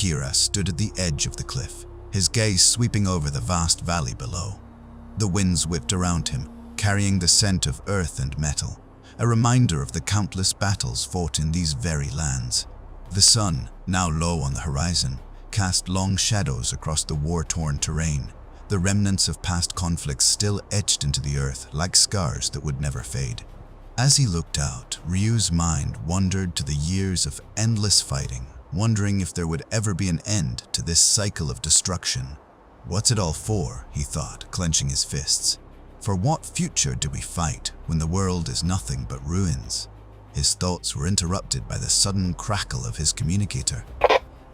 Akira stood at the edge of the cliff, his gaze sweeping over the vast valley below. The winds whipped around him, carrying the scent of earth and metal, a reminder of the countless battles fought in these very lands. The sun, now low on the horizon, cast long shadows across the war-torn terrain, the remnants of past conflicts still etched into the earth like scars that would never fade. As he looked out, Ryu's mind wandered to the years of endless fighting, wondering if there would ever be an end to this cycle of destruction. What's it all for, he thought, clenching his fists. For what future do we fight when the world is nothing but ruins? His thoughts were interrupted by the sudden crackle of his communicator.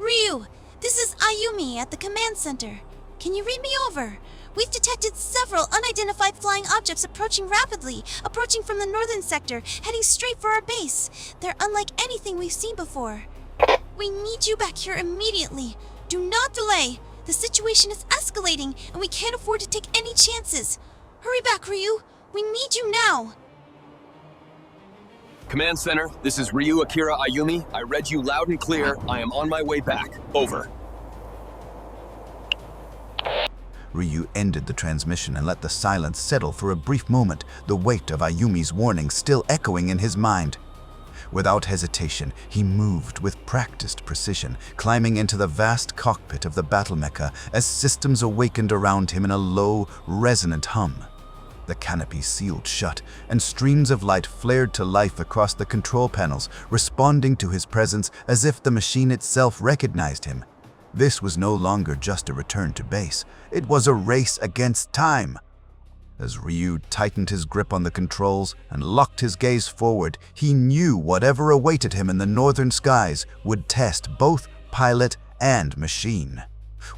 Ryu, this is Ayumi at the command center. Can you read me over? We've detected several unidentified flying objects approaching rapidly, approaching from the northern sector, heading straight for our base. They're unlike anything we've seen before. We need you back here immediately. Do not delay. The situation is escalating, and we can't afford to take any chances. Hurry back, Ryu. We need you now. Command Center, this is Ryu Akira Ayumi. I read you loud and clear. I am on my way back. Over. Ryu ended the transmission and let the silence settle for a brief moment, the weight of Ayumi's warning still echoing in his mind. Without hesitation, he moved with practiced precision, climbing into the vast cockpit of the battle mecha as systems awakened around him in a low, resonant hum. The canopy sealed shut, and streams of light flared to life across the control panels, responding to his presence as if the machine itself recognized him. This was no longer just a return to base. It was a race against time. As Ryu tightened his grip on the controls and locked his gaze forward, he knew whatever awaited him in the northern skies would test both pilot and machine.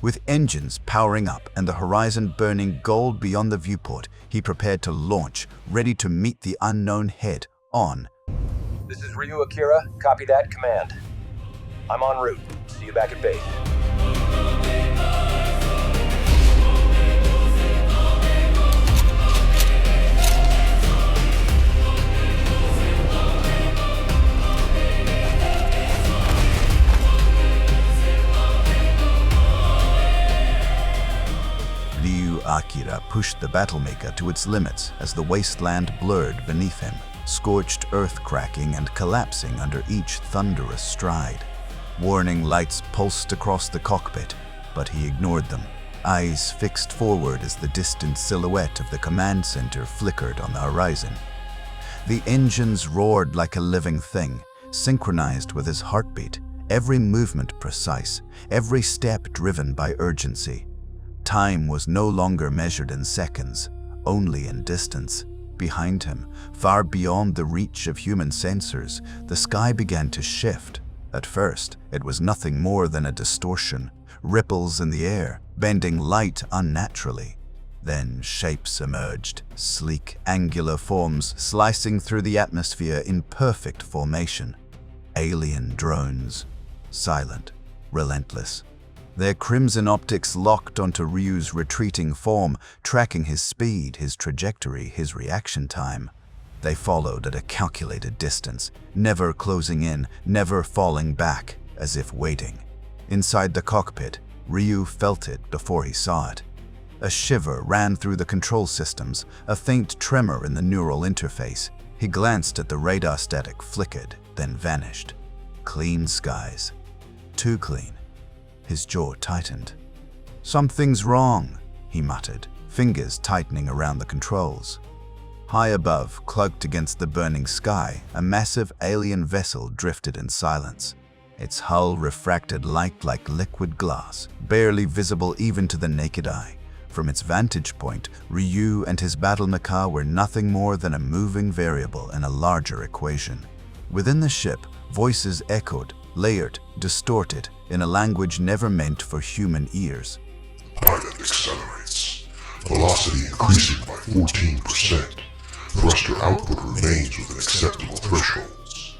With engines powering up and the horizon burning gold beyond the viewport, he prepared to launch, ready to meet the unknown head on. This is Ryu Akira. Copy that. Command. I'm en route. See you back at base. Akira pushed the battlemaker to its limits as the wasteland blurred beneath him, scorched earth cracking and collapsing under each thunderous stride. Warning lights pulsed across the cockpit, but he ignored them, eyes fixed forward as the distant silhouette of the command center flickered on the horizon. The engines roared like a living thing, synchronized with his heartbeat, every movement precise, every step driven by urgency. Time was no longer measured in seconds, only in distance. Behind him, far beyond the reach of human sensors, the sky began to shift. At first, it was nothing more than a distortion, ripples in the air, bending light unnaturally. Then shapes emerged, sleek, angular forms slicing through the atmosphere in perfect formation. Alien drones, silent, relentless. Their crimson optics locked onto Ryu's retreating form, tracking his speed, his trajectory, his reaction time. They followed at a calculated distance, never closing in, never falling back, as if waiting. Inside the cockpit, Ryu felt it before he saw it. A shiver ran through the control systems, a faint tremor in the neural interface. He glanced at the radar static, flickered, then vanished. Clean skies. Too clean. His jaw tightened. "Something's wrong," he muttered, fingers tightening around the controls. High above, cloaked against the burning sky, a massive alien vessel drifted in silence. Its hull refracted light like liquid glass, barely visible even to the naked eye. From its vantage point, Ryu and his battle mecha were nothing more than a moving variable in a larger equation. Within the ship, voices echoed, layered, distorted, in a language never meant for human ears. Pilot accelerates. Velocity increasing by 14%. Thruster output remains within acceptable thresholds.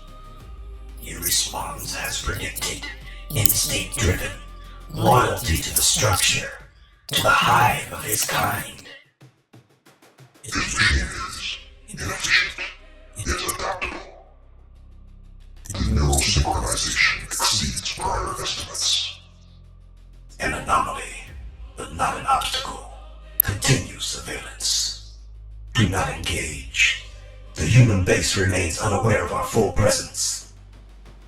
He responds as predicted. Instinct-driven. Loyalty to the structure. To the hive of his kind. His machine is inefficient, yet adaptable. The neural synchronization exceeds prior estimates. Do not engage. The human base remains unaware of our full presence.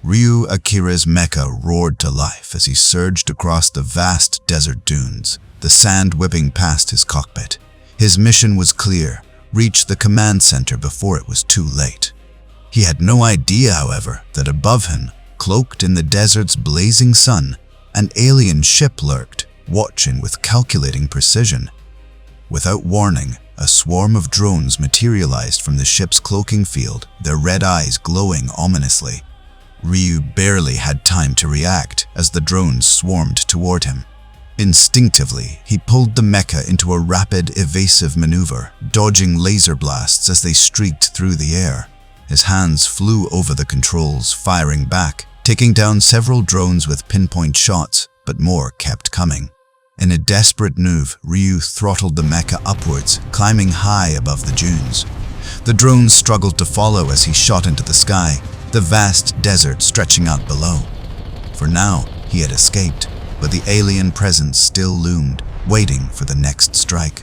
Ryu Akira's mecha roared to life as he surged across the vast desert dunes, the sand whipping past his cockpit. His mission was clear: reach the command center before it was too late. He had no idea, however, that above him, cloaked in the desert's blazing sun, an alien ship lurked, watching with calculating precision. Without warning, a swarm of drones materialized from the ship's cloaking field, their red eyes glowing ominously. Ryu barely had time to react as the drones swarmed toward him. Instinctively, he pulled the mecha into a rapid, evasive maneuver, dodging laser blasts as they streaked through the air. His hands flew over the controls, firing back, taking down several drones with pinpoint shots, but more kept coming. In a desperate move, Ryu throttled the mecha upwards, climbing high above the dunes. The drones struggled to follow as he shot into the sky, the vast desert stretching out below. For now, he had escaped, but the alien presence still loomed, waiting for the next strike.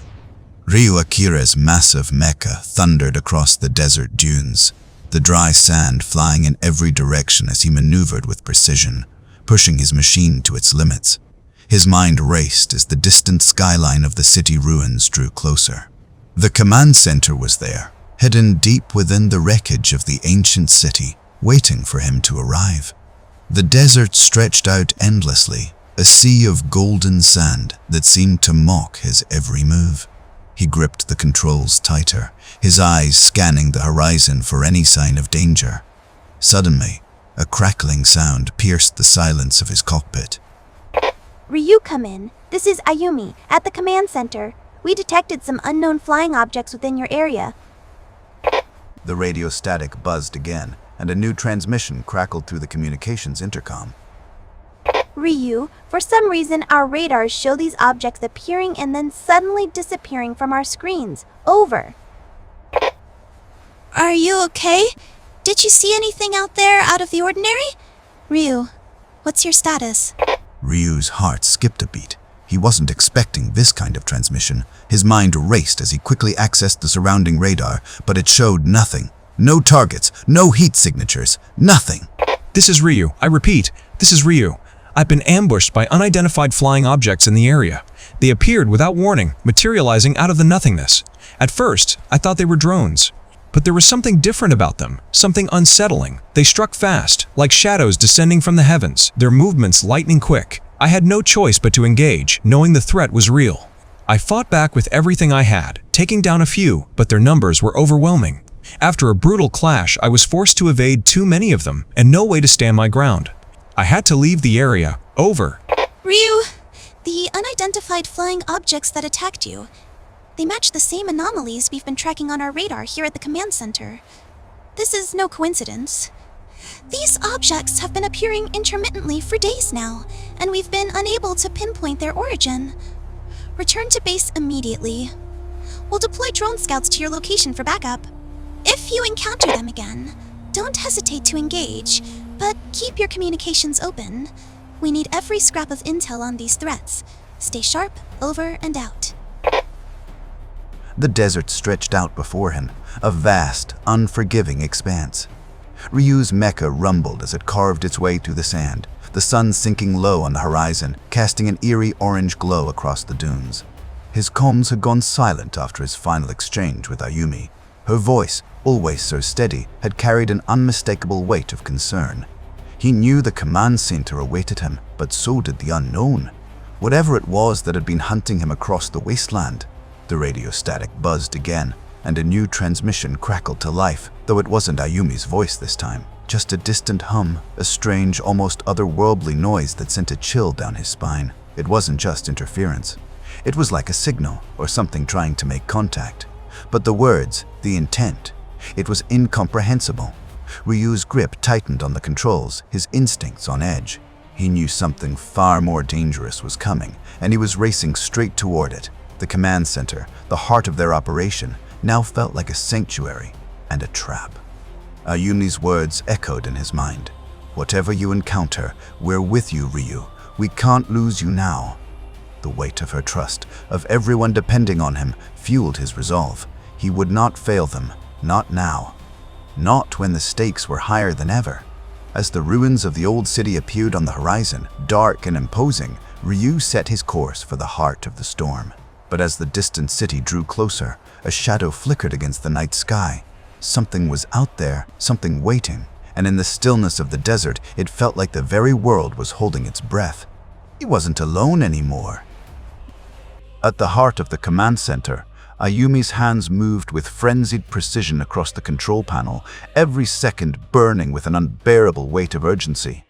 Ryu Akira's massive mecha thundered across the desert dunes, the dry sand flying in every direction as he maneuvered with precision, pushing his machine to its limits. His mind raced as the distant skyline of the city ruins drew closer. The command center was there, hidden deep within the wreckage of the ancient city, waiting for him to arrive. The desert stretched out endlessly, a sea of golden sand that seemed to mock his every move. He gripped the controls tighter, his eyes scanning the horizon for any sign of danger. Suddenly, a crackling sound pierced the silence of his cockpit. Ryu, come in. This is Ayumi, at the command center. We detected some unknown flying objects within your area. The radio static buzzed again, and a new transmission crackled through the communications intercom. Ryu, for some reason our radars show these objects appearing and then suddenly disappearing from our screens. Over. Are you okay? Did you see anything out there out of the ordinary? Ryu, what's your status? Ryu's heart skipped a beat. He wasn't expecting this kind of transmission. His mind raced as he quickly accessed the surrounding radar, but it showed nothing. No targets, no heat signatures, nothing. This is Ryu. I repeat, this is Ryu. I've been ambushed by unidentified flying objects in the area. They appeared without warning, materializing out of the nothingness. At first, I thought they were drones. But there was something different about them, something unsettling. They struck fast, like shadows descending from the heavens, their movements lightning quick. I had no choice but to engage, knowing the threat was real. I fought back with everything I had, taking down a few, but their numbers were overwhelming. After a brutal clash, I was forced to evade too many of them, and no way to stand my ground. I had to leave the area. Over. Ryu, the unidentified flying objects that attacked you, they match the same anomalies we've been tracking on our radar here at the command center. This is no coincidence. These objects have been appearing intermittently for days now, and we've been unable to pinpoint their origin. Return to base immediately. We'll deploy drone scouts to your location for backup. If you encounter them again, don't hesitate to engage, but keep your communications open. We need every scrap of intel on these threats. Stay sharp, over and out. The desert stretched out before him, a vast, unforgiving expanse. Ryu's mecha rumbled as it carved its way through the sand, the sun sinking low on the horizon, casting an eerie orange glow across the dunes. His comms had gone silent after his final exchange with Ayumi. Her voice, always so steady, had carried an unmistakable weight of concern. He knew the command center awaited him, but so did the unknown. Whatever it was that had been hunting him across the wasteland. The radio static buzzed again, and a new transmission crackled to life, though it wasn't Ayumi's voice this time. Just a distant hum, a strange, almost otherworldly noise that sent a chill down his spine. It wasn't just interference. It was like a signal, or something trying to make contact. But the words, the intent, it was incomprehensible. Ryu's grip tightened on the controls, his instincts on edge. He knew something far more dangerous was coming, and he was racing straight toward it. The command center, the heart of their operation, now felt like a sanctuary and a trap. Ayumi's words echoed in his mind. Whatever you encounter, we're with you, Ryu. We can't lose you now. The weight of her trust, of everyone depending on him, fueled his resolve. He would not fail them, not now. Not when the stakes were higher than ever. As the ruins of the old city appeared on the horizon, dark and imposing, Ryu set his course for the heart of the storm. But as the distant city drew closer, a shadow flickered against the night sky. Something was out there, something waiting, and in the stillness of the desert, it felt like the very world was holding its breath. He wasn't alone anymore. At the heart of the command center, Ayumi's hands moved with frenzied precision across the control panel, every second burning with an unbearable weight of urgency.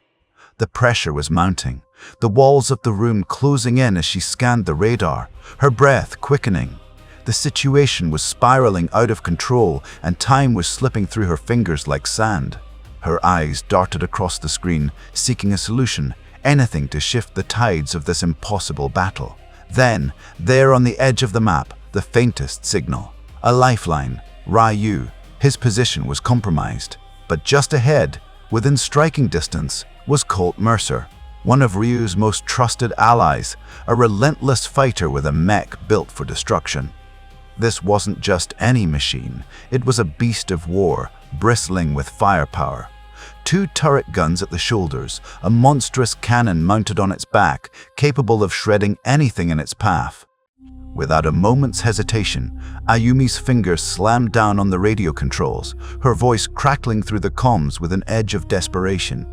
The pressure was mounting, the walls of the room closing in as she scanned the radar, her breath quickening. The situation was spiraling out of control, and time was slipping through her fingers like sand. Her eyes darted across the screen, seeking a solution, anything to shift the tides of this impossible battle. Then, there on the edge of the map, the faintest signal. A lifeline. Ryu. His position was compromised. But just ahead, within striking distance, was Colt Mercer, one of Ryu's most trusted allies, a relentless fighter with a mech built for destruction. This wasn't just any machine. It was a beast of war, bristling with firepower. 2 turret guns at the shoulders, a monstrous cannon mounted on its back, capable of shredding anything in its path. Without a moment's hesitation, Ayumi's fingers slammed down on the radio controls, her voice crackling through the comms with an edge of desperation.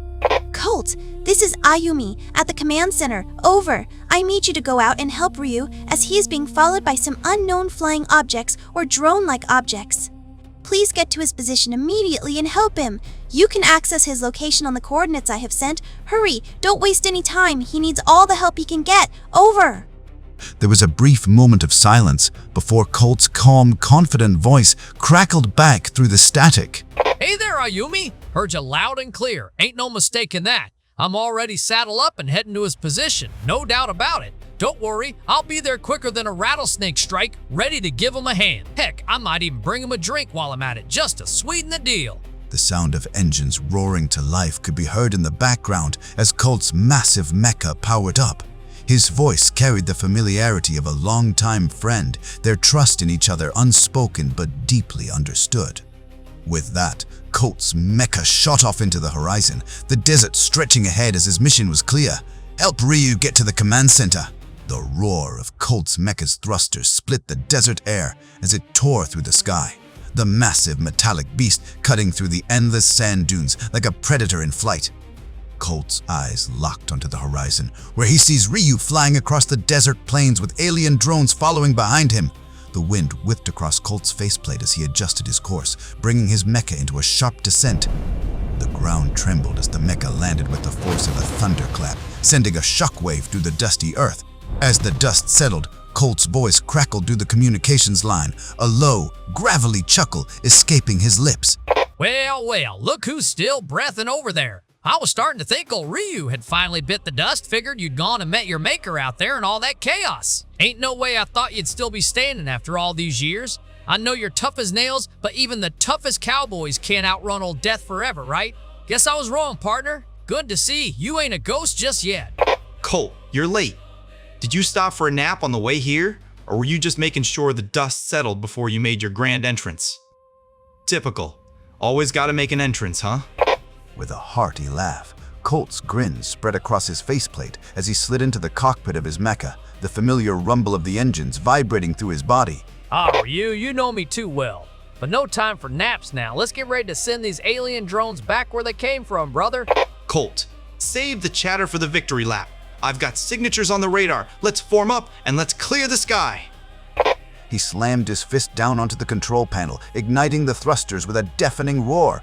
Colt, this is Ayumi at the command center. Over. I need you to go out and help Ryu as he is being followed by some unknown flying objects or drone-like objects. Please get to his position immediately and help him. You can access his location on the coordinates I have sent. Hurry, don't waste any time. He needs all the help he can get. Over. There was a brief moment of silence before Colt's calm, confident voice crackled back through the static. Hey there, Ayumi. Heard you loud and clear. Ain't no mistake in that. I'm already saddled up and heading to his position. No doubt about it. Don't worry, I'll be there quicker than a rattlesnake strike, ready to give him a hand. Heck, I might even bring him a drink while I'm at it, just to sweeten the deal. The sound of engines roaring to life could be heard in the background as Colt's massive mecha powered up. His voice carried the familiarity of a longtime friend, their trust in each other unspoken but deeply understood. With that, Colt's mecha shot off into the horizon, the desert stretching ahead as his mission was clear. Help Ryu get to the command center. The roar of Colt's mecha's thrusters split the desert air as it tore through the sky. The massive metallic beast cutting through the endless sand dunes like a predator in flight. Colt's eyes locked onto the horizon, where he sees Ryu flying across the desert plains with alien drones following behind him. The wind whipped across Colt's faceplate as he adjusted his course, bringing his mecha into a sharp descent. The ground trembled as the mecha landed with the force of a thunderclap, sending a shockwave through the dusty earth. As the dust settled, Colt's voice crackled through the communications line, a low, gravelly chuckle escaping his lips. Well, well, look who's still breathing over there. I was starting to think old Ryu had finally bit the dust, figured you'd gone and met your maker out there in all that chaos. Ain't no way I thought you'd still be standing after all these years. I know you're tough as nails, but even the toughest cowboys can't outrun old death forever, right? Guess I was wrong, partner. Good to see you ain't a ghost just yet. Colt, you're late. Did you stop for a nap on the way here, or were you just making sure the dust settled before you made your grand entrance? Typical. Always gotta make an entrance, huh? With a hearty laugh, Colt's grin spread across his faceplate as he slid into the cockpit of his mecha, the familiar rumble of the engines vibrating through his body. Oh, you know me too well. But no time for naps now. Let's get ready to send these alien drones back where they came from, brother. Colt, save the chatter for the victory lap. I've got signatures on the radar. Let's form up and let's clear the sky. He slammed his fist down onto the control panel, igniting the thrusters with a deafening roar.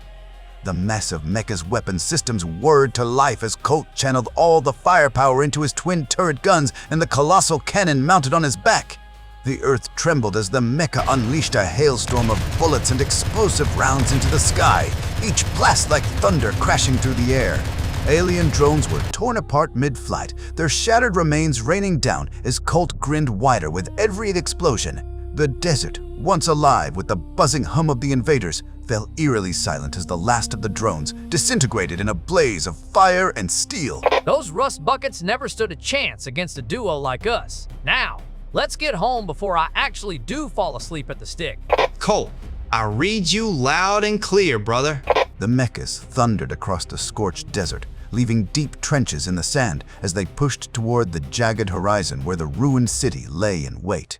The mess of Mecha's weapon systems whirred to life as Colt channeled all the firepower into his twin turret guns and the colossal cannon mounted on his back. The earth trembled as the Mecha unleashed a hailstorm of bullets and explosive rounds into the sky, each blast like thunder crashing through the air. Alien drones were torn apart mid-flight, their shattered remains raining down as Colt grinned wider with every explosion. The desert, once alive with the buzzing hum of the invaders, fell eerily silent as the last of the drones disintegrated in a blaze of fire and steel. Those rust buckets never stood a chance against a duo like us. Now, Let's get home before I actually do fall asleep at the stick. Colt, I read you loud and clear, brother. The mechs thundered across the scorched desert, leaving deep trenches in the sand as they pushed toward the jagged horizon where the ruined city lay in wait.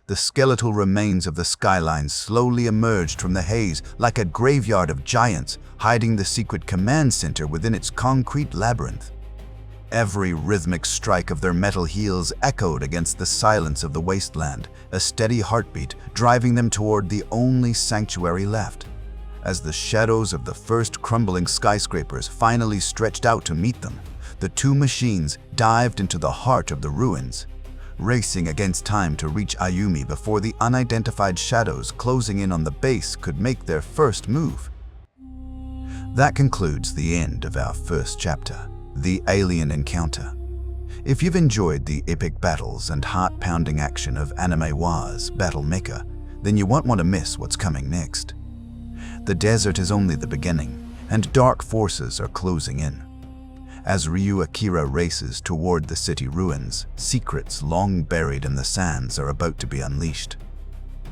The skeletal remains of the skyline slowly emerged from the haze like a graveyard of giants, hiding the secret command center within its concrete labyrinth. Every rhythmic strike of their metal heels echoed against the silence of the wasteland, a steady heartbeat driving them toward the only sanctuary left. As the shadows of the first crumbling skyscrapers finally stretched out to meet them, the two machines dived into the heart of the ruins, racing against time to reach Ayumi before the unidentified shadows closing in on the base could make their first move. That concludes the end of our first chapter, The Alien Encounter. If you've enjoyed the epic battles and heart-pounding action of anime Warz Battle Mecha, then you won't want to miss what's coming next. The desert is only the beginning, and dark forces are closing in. As Ryu Akira races toward the city ruins, secrets long buried in the sands are about to be unleashed.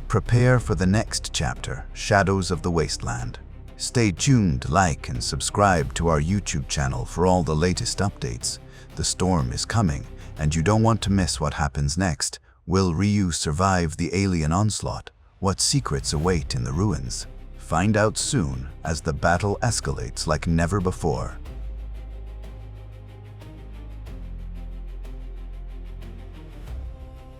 Prepare for the next chapter, Shadows of the Wasteland. Stay tuned, like and subscribe to our YouTube channel for all the latest updates. The storm is coming, and you don't want to miss what happens next. Will Ryu survive the alien onslaught? What secrets await in the ruins? Find out soon as the battle escalates like never before.